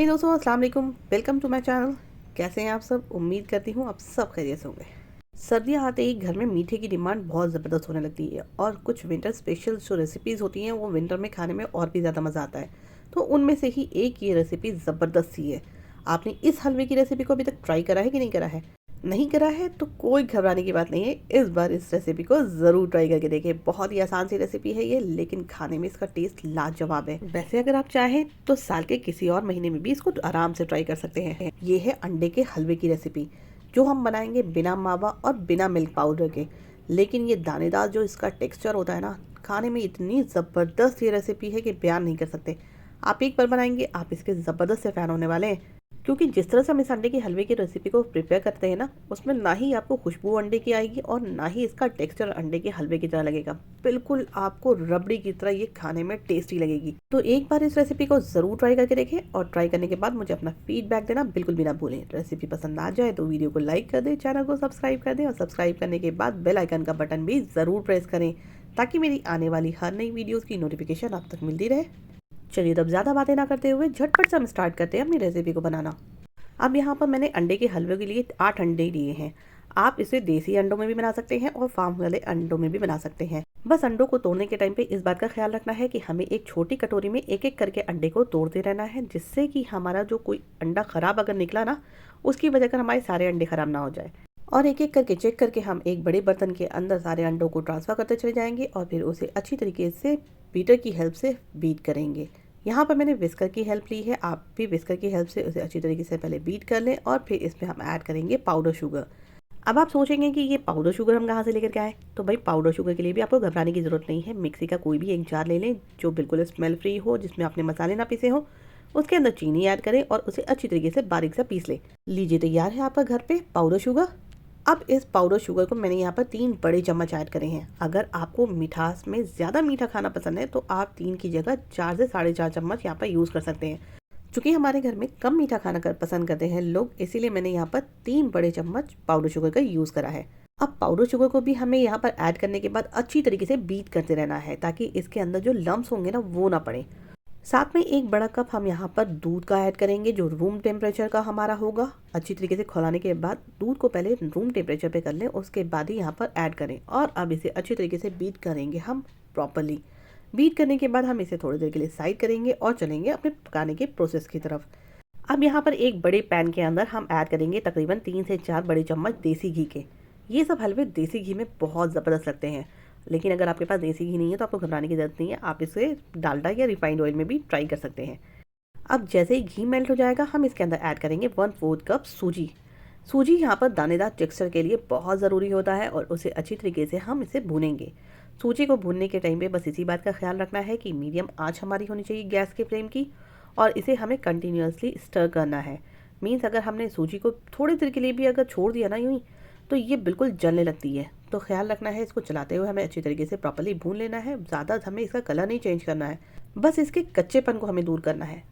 हे दोस्तों, अस्सलाम वालेकुम। Welcome to my channel. कैसे हैं आप सब? उम्मीद करती हूँ आप सब खैरियत से होंगे। सर्दियाँ आते ही घर में मीठे की डिमांड बहुत ज़बरदस्त होने लगती है और कुछ विंटर स्पेशल जो रेसिपीज़ होती हैं वो विंटर में खाने में और भी ज़्यादा मज़ा आता है। तो उनमें से ही एक ये रेसिपी ज़बरदस्त सी है। आपने इस हलवे की रेसिपी को अभी तक ट्राई करा है कि नहीं करा है? नहीं करा है तो कोई घबराने की बात नहीं है। इस बार इस रेसिपी को ज़रूर ट्राई करके देखें। बहुत ही आसान सी रेसिपी है ये, लेकिन खाने में इसका टेस्ट लाजवाब है। वैसे अगर आप चाहें तो साल के किसी और महीने में भी इसको आराम से ट्राई कर सकते हैं। ये है अंडे के हलवे की रेसिपी, जो हम बनाएंगे बिना मावा और बिना मिल्क पाउडर के। लेकिन ये दानेदार जो इसका टेक्सचर होता है ना, खाने में इतनी ज़बरदस्त ये रेसिपी है कि बयान नहीं कर सकते। आप एक बार बनाएंगे, आप इसके ज़बरदस्त से फ़ैन होने वाले हैं। क्योंकि जिस तरह से हम इस अंडे के हलवे की रेसिपी को प्रिपेयर करते हैं ना, उसमें ना ही आपको खुशबू अंडे की आएगी और ना ही इसका टेक्सचर अंडे के हलवे की तरह लगेगा। बिल्कुल आपको रबड़ी की तरह ये खाने में टेस्टी लगेगी। तो एक बार इस रेसिपी को ज़रूर ट्राई करके देखें और ट्राई करने के बाद मुझे अपना फीडबैक देना बिल्कुल भी ना भूलें। रेसिपी पसंद आ जाए तो वीडियो को लाइक कर दें, चैनल को सब्सक्राइब कर दें और सब्सक्राइब करने के बाद बेल आइकन का बटन भी ज़रूर प्रेस करें, ताकि मेरी आने वाली हर नई वीडियोज़ की नोटिफिकेशन आप तक मिलती रहे। चलिए तब ज़्यादा बातें ना करते हुए झटपट से हम स्टार्ट करते हैं अपनी रेसिपी को बनाना। अब यहाँ पर मैंने अंडे के हलवे के लिए 8 अंडे लिए हैं। आप इसे देसी अंडों में भी बना सकते हैं और फार्म वाले अंडों में भी बना सकते हैं। बस अंडों को तोड़ने के टाइम पे इस बात का ख्याल रखना है कि हमें एक छोटी कटोरी में एक एक करके अंडे को तोड़ते रहना है, जिससे कि हमारा जो कोई अंडा खराब अगर निकला ना, उसकी वजह कर हमारे सारे अंडे खराब ना हो जाए। और एक एक करके चेक करके हम एक बड़े बर्तन के अंदर सारे अंडों को ट्रांसफ़र करते चले जाएंगे और फिर उसे अच्छी तरीके से बीटर की हेल्प से बीट करेंगे। यहाँ पर मैंने विस्कर की हेल्प ली है, आप भी विस्कर की हेल्प से उसे अच्छी तरीके से पहले बीट कर लें और फिर इसमें हम ऐड करेंगे पाउडर शुगर। अब आप सोचेंगे कि ये पाउडर शुगर हम कहाँ से लेकर के आए, तो भाई पाउडर शुगर के लिए भी आपको घबराने की ज़रूरत नहीं है। मिक्सी का कोई भी एक जार ले लें जो बिल्कुल स्मेल फ्री हो, जिसमें आपने मसाले ना पीसे हो। उसके अंदर चीनी ऐड करें और उसे अच्छी तरीके से बारीक सा पीस लें। लीजिए तैयार है आपका घर पे पाउडर शुगर। अब इस पाउडर शुगर को मैंने यहाँ पर 3 बड़े चम्मच ऐड करे हैं। अगर आपको मिठास में ज़्यादा मीठा खाना पसंद है तो आप 3 की जगह 4 से 4.5 चम्मच यहाँ पर यूज़ कर सकते हैं। चूँकि हमारे घर में कम मीठा खाना पसंद करते हैं लोग, इसीलिए मैंने यहाँ पर 3 बड़े चम्मच पाउडर शुगर का यूज़ करा है। अब पाउडर शुगर को भी हमें यहाँ पर ऐड करने के बाद अच्छी तरीके से बीट करते रहना है, ताकि इसके अंदर जो लम्स होंगे ना वो ना पड़े। साथ में एक बड़ा कप हम यहाँ पर दूध का ऐड करेंगे, जो रूम टेम्परेचर का हमारा होगा। अच्छी तरीके से खौलाने के बाद दूध को पहले रूम टेम्परेचर पे कर लें, उसके बाद ही यहाँ पर ऐड करें और अब इसे अच्छी तरीके से बीट करेंगे हम प्रॉपरली। बीट करने के बाद हम इसे थोड़ी देर के लिए साइड करेंगे और चलेंगे अपने पकाने के प्रोसेस की तरफ। अब यहाँ पर एक बड़े पैन के अंदर हम ऐड करेंगे तकरीबन 3 से 4 बड़े चम्मच देसी घी के। ये सब हलवे देसी घी में बहुत ज़बरदस्त लगते हैं, लेकिन अगर आपके पास देसी घी नहीं है तो आपको घबराने की ज़रूरत नहीं है। आप इसे डालडा या रिफाइंड ऑयल में भी ट्राई कर सकते हैं। अब जैसे ही घी मेल्ट हो जाएगा, हम इसके अंदर ऐड करेंगे 1/4 कप सूजी। सूजी यहाँ पर दानेदार टेक्सचर के लिए बहुत ज़रूरी होता है और उसे अच्छी तरीके से हम इसे भूनेंगे। सूजी को भूनने के टाइम पे बस इसी बात का ख्याल रखना है कि मीडियम आंच हमारी होनी चाहिए गैस के फ्लेम की, और इसे हमें कंटिन्यूसली स्टर करना है। मीन्स अगर हमने सूजी को थोड़ी देर के लिए भी अगर छोड़ दिया ना यूँ ही, तो ये बिल्कुल जलने लगती है। तो ख्याल रखना है, इसको चलाते हुए हमें अच्छी तरीके से प्रॉपर्ली भून लेना है। ज़्यादा हमें इसका कलर नहीं चेंज करना है, बस इसके कच्चेपन को हमें दूर करना है।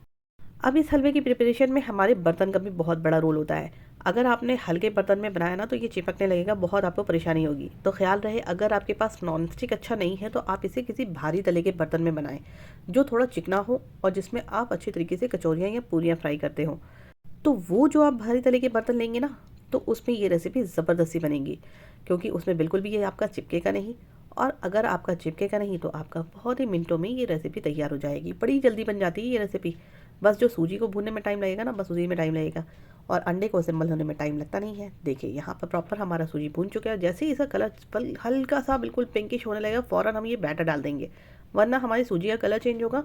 अब इस हलवे की प्रिपरेशन में हमारे बर्तन का भी बहुत बड़ा रोल होता है। अगर आपने हल्के बर्तन में बनाया ना तो ये चिपकने लगेगा, बहुत आपको परेशानी होगी। तो ख्याल रहे, अगर आपके पास नॉन स्टिक अच्छा नहीं है तो आप इसे किसी भारी तले के बर्तन में बनाएं, जो थोड़ा चिकना हो और जिसमें आप अच्छी तरीके से कचौरियाँ या पूरियाँ फ्राई करते हो। तो वो जो आप भारी तले के बर्तन लेंगे ना, तो उसमें ये रेसिपी ज़बरदस्ती बनेगी, क्योंकि उसमें बिल्कुल भी ये आपका चिपकेगा नहीं। और अगर आपका चिपकेगा नहीं तो आपका बहुत ही मिनटों में ये रेसिपी तैयार हो जाएगी। बड़ी जल्दी बन जाती है ये रेसिपी। बस जो सूजी को भूनने में टाइम लगेगा ना, बस उसी में टाइम लगेगा, और अंडे को असेंबल होने में टाइम लगता नहीं है। देखिए यहाँ पर प्रॉपर हमारा सूजी भून चुका है। जैसे ही इसका कलर हल्का सा बिल्कुल पिंकिश होने लगेगा, फ़ौरन हम ये बैटर डाल देंगे, वरना हमारी सूजी का कलर चेंज होगा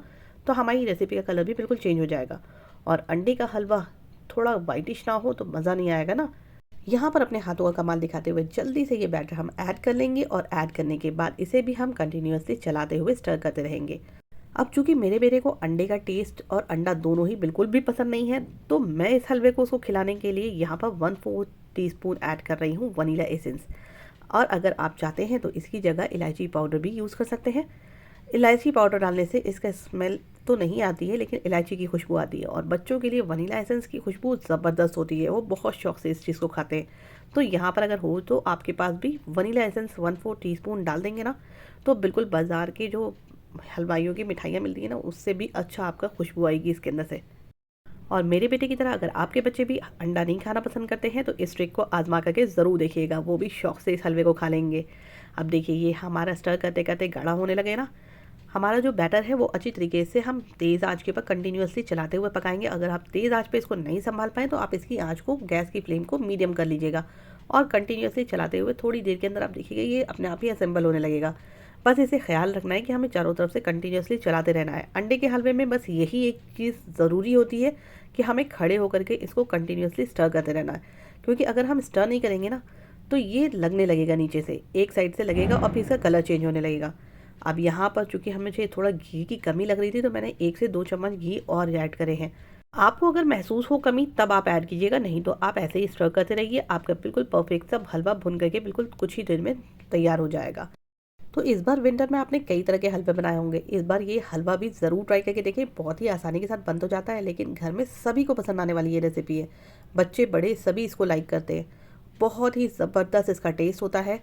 तो हमारी रेसिपी का कलर भी बिल्कुल चेंज हो जाएगा। और अंडे का हलवा थोड़ा वाइटिश ना हो तो मज़ा नहीं आएगा ना। यहाँ पर अपने हाथों का कमाल दिखाते हुए जल्दी से ये बैटर हम ऐड कर लेंगे और ऐड करने के बाद इसे भी हम कंटिन्यूअसली चलाते हुए स्टर करते रहेंगे। अब चूंकि मेरे बेटे को अंडे का टेस्ट और अंडा दोनों ही बिल्कुल भी पसंद नहीं है, तो मैं इस हलवे को उसको खिलाने के लिए यहाँ पर 1/4 टीस्पून ऐड कर रही हूँ वनीला एसेंस। और अगर आप चाहते हैं तो इसकी जगह इलायची पाउडर भी यूज़ कर सकते हैं। इलायची पाउडर डालने से इसका स्मेल तो नहीं आती है, लेकिन इलायची की खुशबू आती है, और बच्चों के लिए वनीला एसेंस की खुशबू ज़बरदस्त होती है, वो बहुत शौक से इस चीज़ को खाते हैं। तो यहाँ पर अगर हो तो आपके पास भी वनीला एसेंस 1/4 टीस्पून डाल देंगे ना, तो बिल्कुल बाज़ार के जो हलवाइयों की मिठाइयाँ मिलती हैं ना, उससे भी अच्छा आपका खुशबू आएगी इसके अंदर से। और मेरे बेटे की तरह अगर आपके बच्चे भी अंडा नहीं खाना पसंद करते हैं तो इस ट्रिक को आजमा करके ज़रूर देखिएगा, वो भी शौक से इस हलवे को खा लेंगे। अब देखिए ये हमारा स्टर करते करते गाढ़ा होने लगे ना। हमारा जो बैटर है वो अच्छी तरीके से हम तेज़ आंच के ऊपर कंटिन्यूअसली चलाते हुए पकाएंगे। अगर आप तेज़ आंच पे इसको नहीं संभाल पाएँ तो आप इसकी आंच को, गैस की फ्लेम को मीडियम कर लीजिएगा और कंटिन्यूअसली चलाते हुए थोड़ी देर के अंदर आप देखिएगा ये अपने आप ही असेंबल होने लगेगा। बस इसे ख्याल रखना है कि हमें चारों तरफ से कंटिन्यूअसली चलाते रहना है। अंडे के हलवे में बस यही एक चीज़ ज़रूरी होती है कि हमें खड़े होकर के इसको कंटिन्यूअसली स्टर करते रहना है, क्योंकि अगर हम स्टर नहीं करेंगे ना तो ये लगने लगेगा, नीचे से एक साइड से लगेगा और फिर इसका कलर चेंज होने लगेगा। अब यहाँ पर चूँकि हमें मुझे थोड़ा घी की कमी लग रही थी तो मैंने 1 से 2 चम्मच घी और ऐड करे हैं। आपको अगर महसूस हो कमी तब आप ऐड कीजिएगा, नहीं तो आप ऐसे ही स्टर करते रहिए। आपका बिल्कुल परफेक्ट सा हलवा भुन करके बिल्कुल कुछ ही देर में तैयार हो जाएगा। तो इस बार विंटर में आपने कई तरह के हलवे बनाए होंगे, इस बार ये हलवा भी ज़रूर ट्राई करके देखिए। बहुत ही आसानी के साथ बन तो जाता है, लेकिन घर में सभी को पसंद आने वाली ये रेसिपी है। बच्चे बड़े सभी इसको लाइक करते हैं। बहुत ही ज़बरदस्त इसका टेस्ट होता है,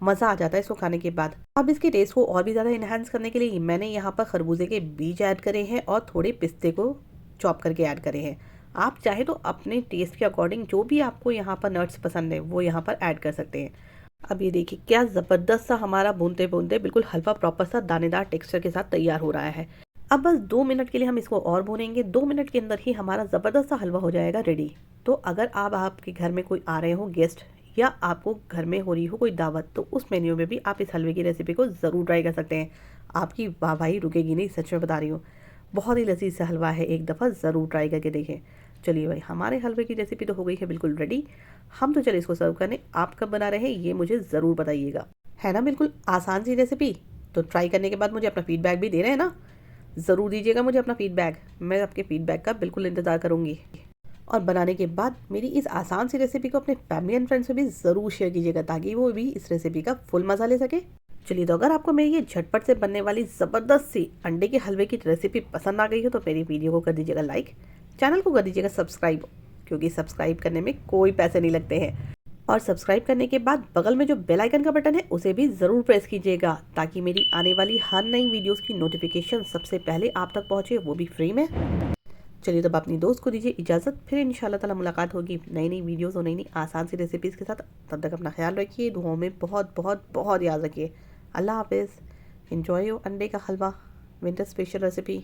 मज़ा आ जाता है इसको खाने के बाद। अब इसके टेस्ट को और भी ज़्यादा इन्हांस करने के लिए मैंने यहाँ पर खरबूजे के बीज ऐड करे हैं और थोड़े पिस्ते को चॉप करके ऐड करे हैं। आप चाहे तो अपने टेस्ट के अकॉर्डिंग जो भी आपको यहाँ पर नट्स पसंद है वो यहाँ पर ऐड कर सकते हैं। अब ये देखिए क्या ज़बरदस्त सा हमारा भूनते भूनते बिल्कुल हलवा प्रॉपर सा दानेदार टेक्सचर के साथ तैयार हो रहा है। अब बस 2 मिनट के लिए हम इसको और भूनेंगे। 2 मिनट के अंदर ही हमारा ज़बरदस्त सा हलवा हो जाएगा रेडी। तो अगर आप आपके घर में कोई आ रहे हो गेस्ट या आपको घर में हो रही हो कोई दावत, तो उस मेन्यू में भी आप इस हलवे की रेसिपी को ज़रूर ट्राई कर सकते हैं। आपकी वाहवाही रुकेगी नहीं, सच में बता रही हूँ। बहुत ही लजीज सा हलवा है, एक दफ़ा ज़रूर ट्राई करके देखें। चलिए भाई, हमारे हलवे की रेसिपी तो हो गई है बिल्कुल रेडी। हम तो चलिए इसको सर्व करने। आप कब बना रहे हैं ये मुझे ज़रूर बताइएगा। है ना बिल्कुल आसान सी रेसिपी। तो ट्राई करने के बाद मुझे अपना फीडबैक भी दे रहे हैं ना, ज़रूर दीजिएगा मुझे अपना फीडबैक। मैं आपके फीडबैक का बिल्कुल इंतज़ार करूँगी। और बनाने के बाद मेरी इस आसान सी रेसिपी को अपने फैमिली एंड फ्रेंड्स में भी ज़रूर शेयर कीजिएगा, ताकि वो भी इस रेसिपी का फुल मज़ा ले सके। चलिए, तो अगर आपको मेरी ये झटपट से बनने वाली ज़बरदस्त सी अंडे के हलवे की रेसिपी पसंद आ गई हो तो मेरी वीडियो को कर दीजिएगा लाइक, चैनल को कर दीजिएगा सब्सक्राइब, क्योंकि सब्सक्राइब करने में कोई पैसे नहीं लगते हैं। और सब्सक्राइब करने के बाद बगल में जो बेल आइकन का बटन है उसे भी ज़रूर प्रेस कीजिएगा, ताकि मेरी आने वाली हर नई वीडियोस की नोटिफिकेशन सबसे पहले आप तक पहुँचे, वो भी फ्री में। चलिए, तब अपनी दोस्त को दीजिए इजाज़त। फिर इंशाल्लाह ताला मुलाकात होगी नई नई वीडियोस और नई नई आसान सी रेसिपीज़ के साथ। तब तक अपना ख्याल रखिए, दुआओं में बहुत बहुत बहुत याद रखिए। अल्लाह हाफिज़। एंजॉय योर अंडे का हलवा विंटर स्पेशल रेसिपी।